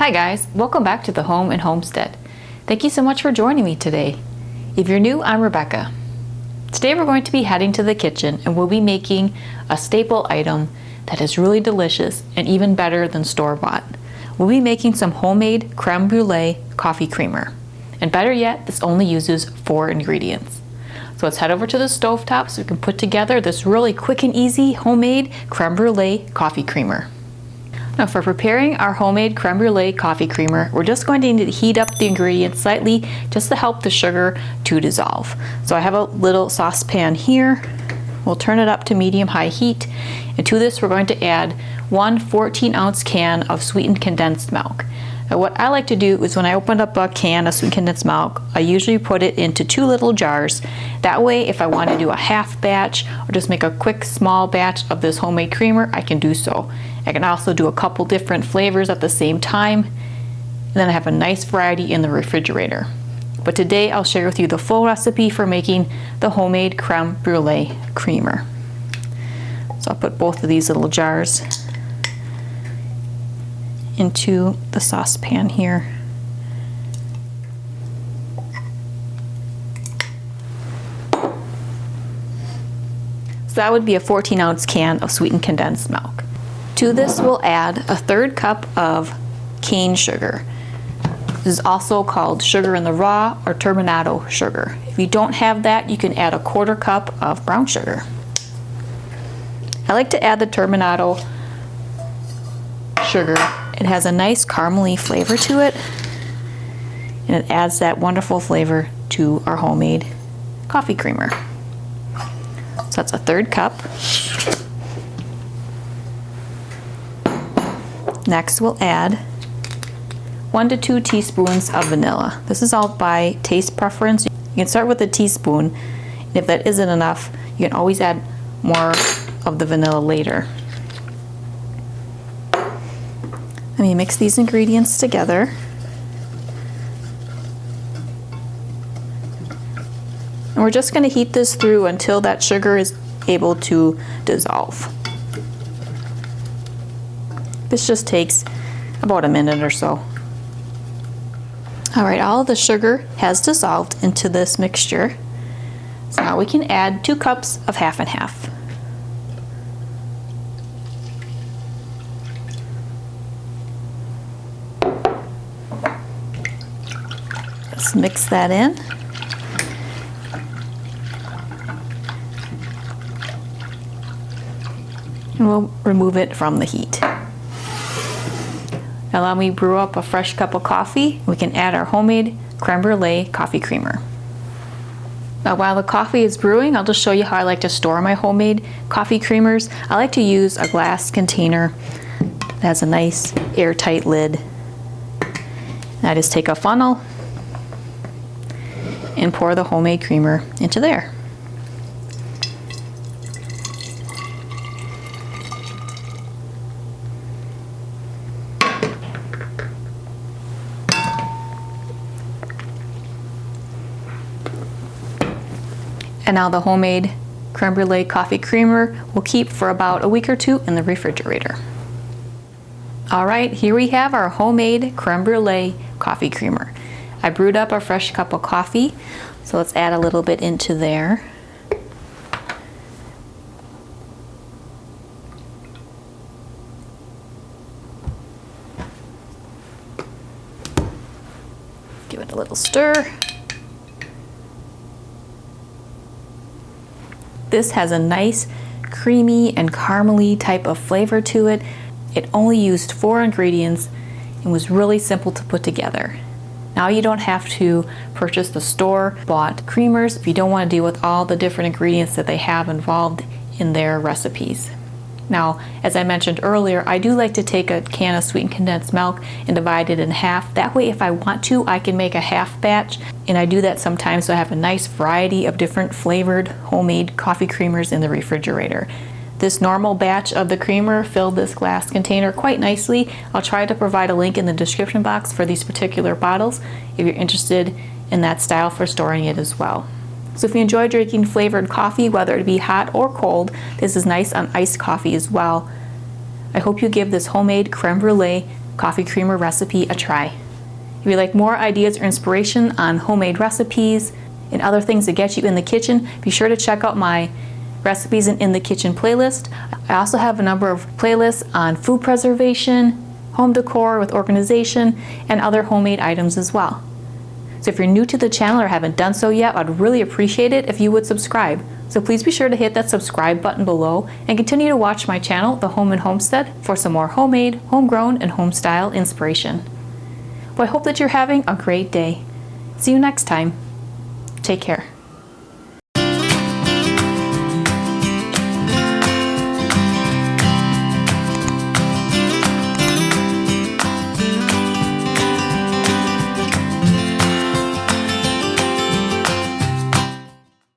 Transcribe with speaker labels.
Speaker 1: Hi guys, welcome back to the Home and Homestead. Thank you so much for joining me today. If you're new, I'm Rebecca. Today we're going to be heading to the kitchen and we'll be making a staple item that is really delicious and even better than store-bought. We'll be making some homemade creme brulee coffee creamer. And better yet, this only uses 4 ingredients. So let's head over to the stovetop so we can put together this really quick and easy homemade creme brulee coffee creamer. Now for preparing our homemade creme brulee coffee creamer, we're just going to need to heat up the ingredients slightly just to help the sugar to dissolve. So I have a little saucepan here. We'll turn it up to medium-high heat. And to this we're going to add 1 14-ounce can of sweetened condensed milk. Now what I like to do is when I open up a can of sweetened condensed milk, I usually put it into 2 little jars. That way if I want to do a half batch or just make a quick small batch of this homemade creamer, I can do so. I can also do a couple different flavors at the same time, and then I have a nice variety in the refrigerator. But today I'll share with you the full recipe for making the homemade creme brulee creamer. So I'll put both of these little jars into the saucepan here. So that would be a 14-ounce can of sweetened condensed milk. To this we'll add a 1/3 cup of cane sugar. This is also called sugar in the raw or turbinado sugar. If you don't have that, you can add a 1/4 cup of brown sugar. I like to add the turbinado sugar. It has a nice caramely flavor to it, and it adds that wonderful flavor to our homemade coffee creamer. So that's a 1/3 cup. Next we'll add 1 to 2 teaspoons of vanilla. This is all by taste preference. You can start with a teaspoon, and if that isn't enough, you can always add more of the vanilla later. Let me mix these ingredients together. And we're just going to heat this through until that sugar is able to dissolve. This just takes about a minute or so. Alright, all of the sugar has dissolved into this mixture. So now we can add 2 cups of half and half. Let's mix that in. And we'll remove it from the heat. Now let me brew up a fresh cup of coffee. We can add our homemade creme brulee coffee creamer. Now while the coffee is brewing, I'll just show you how I like to store my homemade coffee creamers. I like to use a glass container that has a nice airtight lid. And I just take a funnel and pour the homemade creamer into there. And now the homemade creme brulee coffee creamer will keep for about a week or 2 in the refrigerator. Alright, here we have our homemade creme brulee coffee creamer. I brewed up a fresh cup of coffee, so let's add a little bit into there. Give it a little stir. This has a nice creamy and caramely type of flavor to it. It only used 4 ingredients and was really simple to put together. Now you don't have to purchase the store-bought creamers if you don't want to deal with all the different ingredients that they have involved in their recipes. Now, as I mentioned earlier, I do like to take a can of sweetened condensed milk and divide it in half. That way, if I want to, I can make a half batch, and I do that sometimes so I have a nice variety of different flavored homemade coffee creamers in the refrigerator. This normal batch of the creamer filled this glass container quite nicely. I'll try to provide a link in the description box for these particular bottles if you're interested in that style for storing it as well. So if you enjoy drinking flavored coffee, whether it be hot or cold, this is nice on iced coffee as well. I hope you give this homemade creme brulee coffee creamer recipe a try. If you'd like more ideas or inspiration on homemade recipes and other things to get you in the kitchen, be sure to check out my recipes and in the kitchen playlist. I also have a number of playlists on food preservation, home decor with organization, and other homemade items as well. So if you're new to the channel or haven't done so yet, I'd really appreciate it if you would subscribe. So please be sure to hit that subscribe button below and continue to watch my channel, The Home and Homestead, for some more homemade, homegrown, and home style inspiration. Well, I hope that you're having a great day. See you next time. Take care.